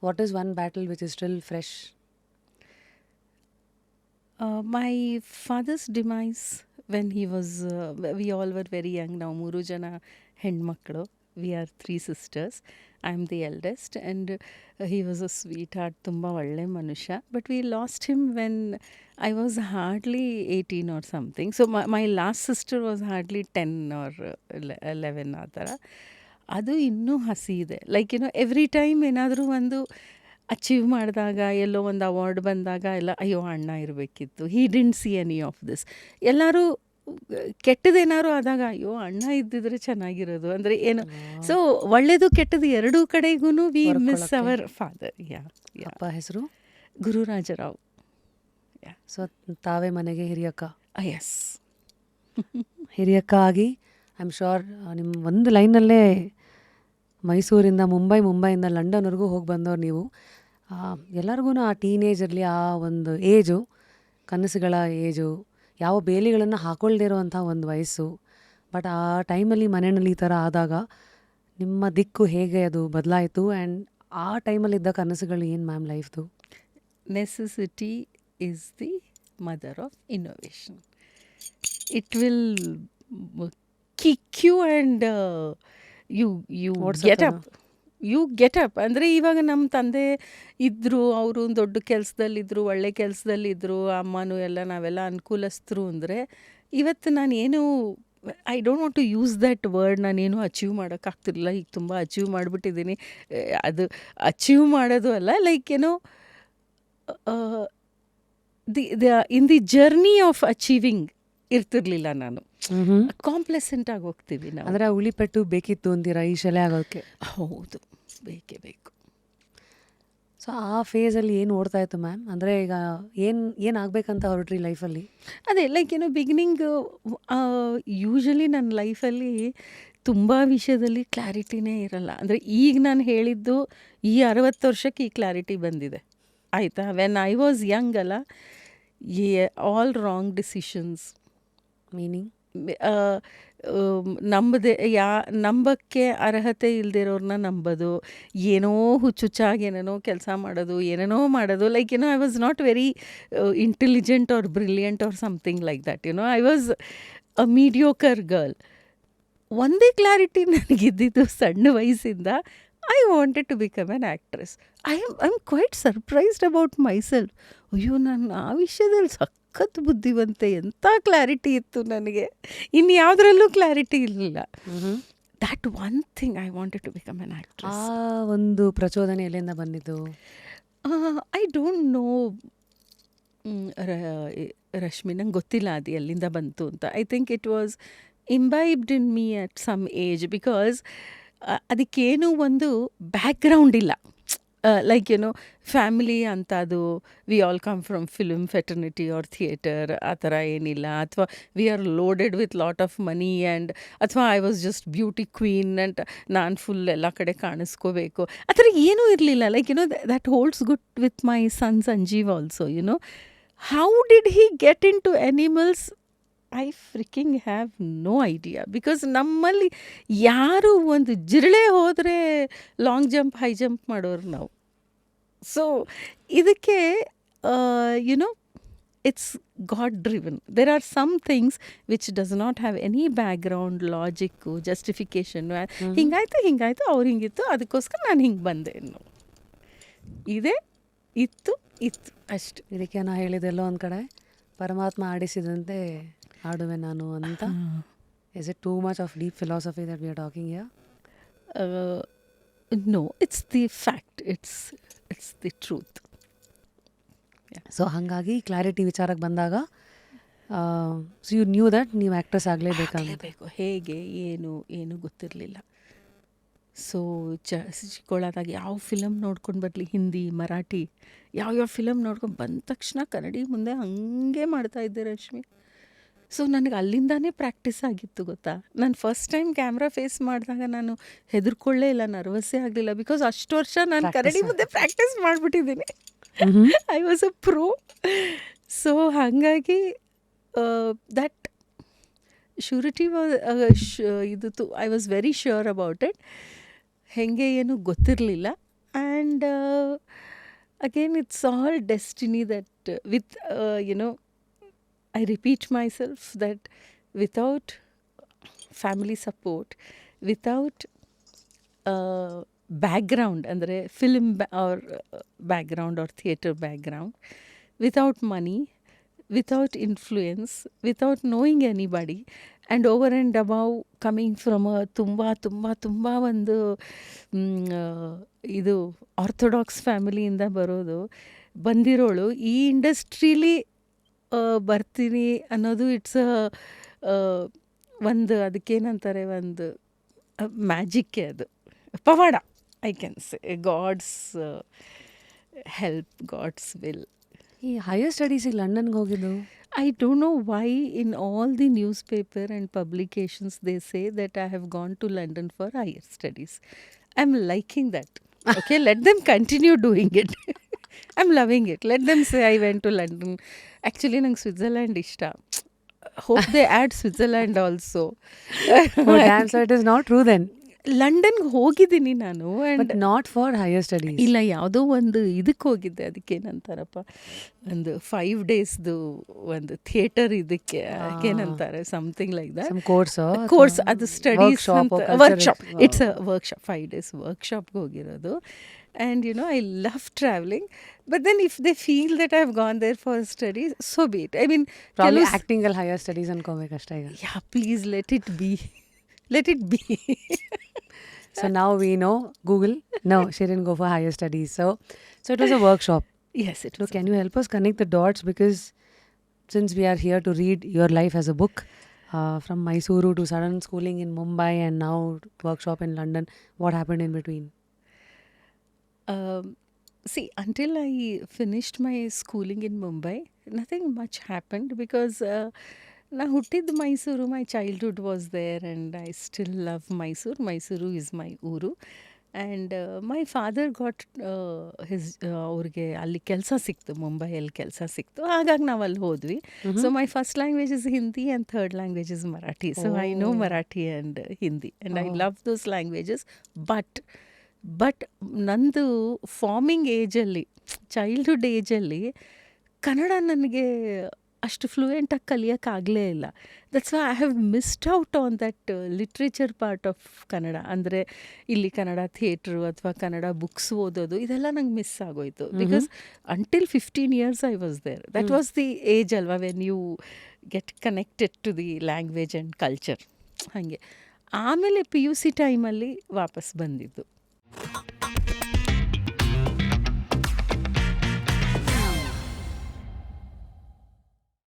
What is one battle which is still fresh? My father's demise when he was, we all were very young. Now, ಮೂರು ಜನ ಹೆಣ್ಮಕ್ಕಳು. We are three sisters. I'm the eldest, and he was a sweetheart, ತುಂಬ ಒಳ್ಳೆ ಮನುಷ್ಯ. But we lost him when I was hardly 18 or something. So my last sister was hardly 10 or 11 ಆ ಥರ. ಅದು ಇನ್ನೂ ಹಸಿ ಇದೆ. ಲೈಕ್ ಎವ್ರಿ ಟೈಮ್ ಏನಾದರೂ ಒಂದು ಅಚೀವ್ ಮಾಡಿದಾಗ, ಎಲ್ಲೋ ಒಂದು ಅವಾರ್ಡ್ ಬಂದಾಗ ಎಲ್ಲ ಅಯ್ಯೋ ಅಣ್ಣ ಇರಬೇಕಿತ್ತು, he didn't see any of this. ಎಲ್ಲರೂ ಕೆಟ್ಟದೇನಾದ್ರು ಆದಾಗ ಅಯ್ಯೋ ಅಣ್ಣ ಇದ್ದಿದ್ರೆ ಚೆನ್ನಾಗಿರೋದು ಅಂದರೆ ಏನು. ಸೊ ಒಳ್ಳೇದು ಕೆಟ್ಟದ್ದು ಎರಡೂ ಕಡೆಗೂ ವಿ ಮಿಸ್ ಅವರ್ ಫಾದರ್. ಅಪ್ಪ ಹೆಸರು ಗುರುರಾಜರಾವ್. ಸೊ ತಾವೇ ಮನೆಗೆ ಹಿರಿಯಕ್ಕ. ಎಸ್, ಹಿರಿಯಕ್ಕ ಆಗಿ ಐ ಆಮ್ ಶ್ಯೂರ್ ನಿಮ್ಮ ಒಂದು ಲೈನಲ್ಲೇ ಮೈಸೂರಿಂದ ಮುಂಬೈಯಿಂದ ಲಂಡನ್ವರೆಗೂ ಹೋಗಿ ಬಂದವ್ರು ನೀವು. ಎಲ್ಲರಿಗೂ ಆ ಟೀನೇಜಲ್ಲಿ ಆ ಒಂದು ಏಜು, ಕನಸುಗಳ ಏಜು, ಯಾವ ಬೇಲಿಗಳನ್ನು ಹಾಕೊಳ್ದಿರೋವಂಥ ಒಂದು ವಯಸ್ಸು. ಬಟ್ ಆ ಟೈಮಲ್ಲಿ ಮನೆಯಲ್ಲಿ ಈ ಥರ ಆದಾಗ ನಿಮ್ಮ ದಿಕ್ಕು ಹೇಗೆ ಅದು ಬದಲಾಯಿತು? ಆ್ಯಂಡ್ ಆ ಟೈಮಲ್ಲಿದ್ದ ಕನಸುಗಳು ಏನು ಮ್ಯಾಮ್ ಲೈಫ್ದು? Necessity is the mother of innovation. It will kick you and you get up. ಅಂದರೆ ಇವಾಗ ನಮ್ಮ ತಂದೆ ಇದ್ದರು, ಅವರು ದೊಡ್ಡ ಕೆಲಸದಲ್ಲಿದ್ದರು, ಒಳ್ಳೆ ಕೆಲಸದಲ್ಲಿದ್ದರು, ಅಮ್ಮನೂ ಎಲ್ಲ ನಾವೆಲ್ಲ ಅನುಕೂಲಸ್ಥರು ಅಂದರೆ ಇವತ್ತು ನಾನೇನು I don't want to use that word. ನಾನೇನು ಅಚೀವ್ ಮಾಡೋಕ್ಕಾಗ್ತಿರಲಿಲ್ಲ. ಈಗ ತುಂಬ ಅಚೀವ್ ಮಾಡಿಬಿಟ್ಟಿದ್ದೀನಿ. ಅದು ಅಚೀವ್ ಮಾಡೋದು ಅಲ್ಲ, like in the journey of achieving ಇರ್ತಿರ್ಲಿಲ್ಲ ನಾನು. ಕಾಂಪ್ಲೆಸೆಂಟ್ ಆಗಿ ಹೋಗ್ತೀವಿ ನಾವು. ಅಂದರೆ ಉಳಿಪೆಟ್ಟು ಬೇಕಿತ್ತು ಅಂತೀರಾ ಈ ಶಲೆ ಆಗೋಕ್ಕೆ? ಹೌದು, ಬೇಕೇ ಬೇಕು. ಸೊ ಆ ಫೇಸಲ್ಲಿ ಏನು ಓಡ್ತಾ ಇತ್ತು ಮ್ಯಾಮ್? ಅಂದರೆ ಈಗ ಏನಾಗಬೇಕಂತ ಹೊರಟ್ರಿ ಲೈಫಲ್ಲಿ? ಅದೇ ಲೈಕ್ ಬಿಗಿನಿಂಗ್ ಯೂಶಲಿ ನನ್ನ ಲೈಫಲ್ಲಿ ತುಂಬ ವಿಷಯದಲ್ಲಿ ಕ್ಲಾರಿಟಿನೇ ಇರಲ್ಲ. ಅಂದರೆ ಈಗ ನಾನು ಹೇಳಿದ್ದು ಈ 60 ವರ್ಷಕ್ಕೆ ಈ ಕ್ಲಾರಿಟಿ ಬಂದಿದೆ, ಆಯಿತಾ. ವೆನ್ ಐ ವಾಸ್ ಯಂಗ್ ಅಲ್ಲ, ಆಲ್ ರಾಂಗ್ ಡಿಸಿಷನ್ಸ್. ಮೀನಿಂಗ್ ನಂಬಕ್ಕೆ ಅರ್ಹತೆ ಇಲ್ದಿರೋರನ್ನ ನಂಬೋದು, ಏನೋ ಹುಚ್ಚುಚ್ಚಾಗಿ ಏನೇನೋ ಕೆಲಸ ಮಾಡೋದು, ಏನೇನೋ ಮಾಡೋದು. Like I was not very intelligent or brilliant or something like that. I was a mediocre girl. ಒಂದೇ ಕ್ಲಾರಿಟಿ ನನಗಿದ್ದಿದ್ದು ಸಣ್ಣ ವಯಸ್ಸಿಂದ, I wanted to become an actress. I am quite surprised about myself. ಅಯ್ಯೋ, ನಾನು ಆ ವಿಷಯದಲ್ಲಿ ಸಖತ್ ಬುದ್ಧಿವಂತೆ, ಎಂಥ ಕ್ಲಾರಿಟಿ ಇತ್ತು ನನಗೆ. ಇನ್ನು ಯಾವುದ್ರಲ್ಲೂ ಕ್ಲಾರಿಟಿ ಇರಲಿಲ್ಲ. That one thing I wanted to become an actress. ಆ ಒಂದು ಪ್ರಚೋದನೆ ಎಲ್ಲಿಂದ ಬಂದಿದ್ದು? ಐ ಡೋಂಟ್ ನೋ ರಶ್ಮಿ, ನಂಗೆ ಗೊತ್ತಿಲ್ಲ ಅದು ಎಲ್ಲಿಂದ ಬಂತು ಅಂತ. I think it was imbibed in me at some age, because ಅದಕ್ಕೇನು ಒಂದು ಬ್ಯಾಕ್ಗ್ರೌಂಡ್ ಇಲ್ಲ. ಲೈಕ್ ಫ್ಯಾಮಿಲಿ ಅಂತ ಅದು we all come from film fraternity or theatre, ಆ ಥರ ಏನಿಲ್ಲ. ಅಥವಾ we are loaded with lot of money and ಅಥವಾ I was just beauty queen and ನಾನು ಫುಲ್ ಎಲ್ಲ ಕಡೆ ಕಾಣಿಸ್ಕೋಬೇಕು, ಆ ಥರ ಏನೂ ಇರಲಿಲ್ಲ. Like that holds good with my son Sanjeev also. How did he get into animals? I freaking have no idea. Because ನಮ್ಮಲ್ಲಿ ಯಾರು ಒಂದು ಜಿರಳೆ ಹೋದರೆ ಲಾಂಗ್ ಜಂಪ್, ಹೈ ಜಂಪ್ ಮಾಡೋರು ನಾವು. ಸೊ ಇದಕ್ಕೆ it's god driven. There are some things which does not have any background, logic, justification. ಹಿಂಗಾಯ್ತು ಅವ್ರು ಹಿಂಗಿತ್ತು, ಅದಕ್ಕೋಸ್ಕರ ನಾನು ಹಿಂಗೆ ಬಂದೆ ಅನ್ನೋ ಇದೇ ಇತ್ತು ಅಷ್ಟು. ಇದಕ್ಕೆ ನಾ ಹೇಳಿದೆಲ್ಲೋ ಒಂದು ಕಡೆ ಪರಮಾತ್ಮ ಆಡಿಸಿದಂತೆ ಆಡುವೆ ನಾನು ಅಂತ. Is it too much of deep philosophy that we are talking here? No, it's the fact, it's the truth. So ಹಾಗಾಗಿ ಕ್ಲಾರಿಟಿ ವಿಚಾರಕ್ಕೆ ಬಂದಾಗ ಸೊ ಯು ನ್ಯೂ ದಟ್ ನೀವು ಆ್ಯಕ್ಟ್ರೆಸ್ ಆಗಲೇಬೇಕು. ಹೇಗೆ ಏನು ಗೊತ್ತಿರಲಿಲ್ಲ. ಸೊ ಚಿಕ್ಕೋಳಾದಾಗ ಯಾವ ಫಿಲಮ್ ನೋಡ್ಕೊಂಡು ಬರಲಿ, ಹಿಂದಿ, ಮರಾಠಿ, ಯಾವ್ಯಾವ ಫಿಲಮ್ ನೋಡ್ಕೊಂಡು ಬಂದ ತಕ್ಷಣ ಕನ್ನಡಿ ಮುಂದೆ ಹಾಗೆ ಮಾಡ್ತಾಯಿದ್ದೆ ರಶ್ಮಿ. ಸೊ ನನಗೆ ಅಲ್ಲಿಂದಾನೇ ಪ್ರಾಕ್ಟೀಸ್ ಆಗಿತ್ತು, ಗೊತ್ತಾ. ನಾನು ಫಸ್ಟ್ ಟೈಮ್ ಕ್ಯಾಮ್ರಾ ಫೇಸ್ ಮಾಡಿದಾಗ ನಾನು ಹೆದರ್ಕೊಳ್ಳೇ ಇಲ್ಲ, ನರ್ವಸ್ಸೇ ಆಗಲಿಲ್ಲ. ಬಿಕಾಸ್ ಅಷ್ಟು ವರ್ಷ ನಾನು ಕನ್ನಡಿ ಮುಂದೆ ಪ್ರಾಕ್ಟೀಸ್ ಮಾಡಿಬಿಟ್ಟಿದ್ದೀನಿ. I was a pro. So ಹಾಗಾಗಿ ದಟ್ ಶ್ಯೂರಿಟಿ ಇದು I was very sure about it. ಹೆಂಗೆ ಏನು ಗೊತ್ತಿರಲಿಲ್ಲ. And again, it's all destiny that I repeat myself that without family support, without background ಅಂದರೆ film or background or theatre background, without money, without influence, without knowing anybody, and over and above coming from a ತುಂಬ ಒಂದು ಇದು orthodox ಫ್ಯಾಮಿಲಿಯಿಂದ ಬಂದಿರೋಳು ಈ ಇಂಡಸ್ಟ್ರೀಲಿ ಬರ್ತೀನಿ ಅನ್ನೋದು it's ಒಂದು ಅದಕ್ಕೇನಂತಾರೆ ಒಂದು ಮ್ಯಾಜಿಕ್ಕೇ ಅದು ಪವಾಡ. I can say God's help, God's will. ಈ ಹೈಯರ್ ಸ್ಟಡೀಸಿಗೆ ಲಂಡನ್ಗೆ ಹೋಗಿದ್ದು I don't know why in all the newspaper and publications they say that I have gone to London for higher studies. I'm liking that. Okay, let them continue doing it. I'm loving it. Let them say I went to London. Actually, ನಂಗೆ Switzerland ಇಷ್ಟ. Hope they add Switzerland also. Oh, damn, so it is not true then. ಲಂಡನ್ಗೆ ಹೋಗಿದ್ದೀನಿ ನಾನು. But and not for higher studies. ಇಲ್ಲ, ಯಾವುದೋ ಒಂದು ಇದಕ್ಕೆ ಹೋಗಿದ್ದೆ, ಅದಕ್ಕೇನಂತಾರಪ್ಪ, ಒಂದು 5 ಡೇಸ್ದು ಒಂದು ಥಿಯೇಟರ್ ಇದಕ್ಕೆ ಏನಂತಾರೆ, something like that. Some course or course, ಅದು ಸ್ಟಡೀಸ್ workshop or ಅಂತ, cultural workshop. wow. It's a workshop, 5 days ವರ್ಕ್ಶಾಪ್ಗೆ ಹೋಗಿರೋದು. And I love travelling. But then if they feel that I have gone there for studies, so be it. I mean, Probably acting ಅಲ್ಲಿ higher studies ಅನ್ಕೋಬೇಕಷ್ಟೇ ಈಗ. Yeah, please let it be. Let it be. So now we know, Google, no, she didn't go for higher studies. So it was a workshop. Yes, it So was. can you help us connect the dots? Because since we are here to read your life as a book, from Mysuru to sudden schooling in Mumbai and now workshop in London, what happened in between? See, until I finished my schooling in Mumbai, nothing much happened because na huttid Mysuru, my childhood was there and I still love Mysuru. Mysuru is my uru. And my father got ಅವ್ರಿಗೆ ಅಲ್ಲಿ ಕೆಲಸ ಸಿಕ್ತು, ಮುಂಬೈಯಲ್ಲಿ ಕೆಲಸ ಸಿಕ್ತು. ಹಾಗಾಗಿ ನಾವು ಅಲ್ಲಿ ಹೋದ್ವಿ. So my first language is Hindi and third language is Marathi. So I know Marathi and Hindi and I love those languages. But ನಂದು ಫಾರ್ಮಿಂಗ್ ಏಜಲ್ಲಿ, ಚೈಲ್ಡ್ಹುಡ್ ಏಜಲ್ಲಿ ಕನ್ನಡ ನನಗೆ ಅಷ್ಟು ಫ್ಲೂಯೆಂಟಾಗಿ ಕಲಿಯೋಕ್ಕಾಗಲೇ ಇಲ್ಲ. That's why I have missed out on that literature part of Kannada. ಅಂದರೆ ಇಲ್ಲಿ Kannada theatre ಅಥವಾ Kannada books ಓದೋದು ಇದೆಲ್ಲ ನಂಗೆ ಮಿಸ್ ಆಗೋಯ್ತು. Because until 15 years I was there. That was the age ಅಲ್ವಾ when you get connected to the language and culture. ಹಾಗೆ ಆಮೇಲೆ PUC ಟೈಮಲ್ಲಿ ವಾಪಸ್ ಬಂದಿದ್ದು.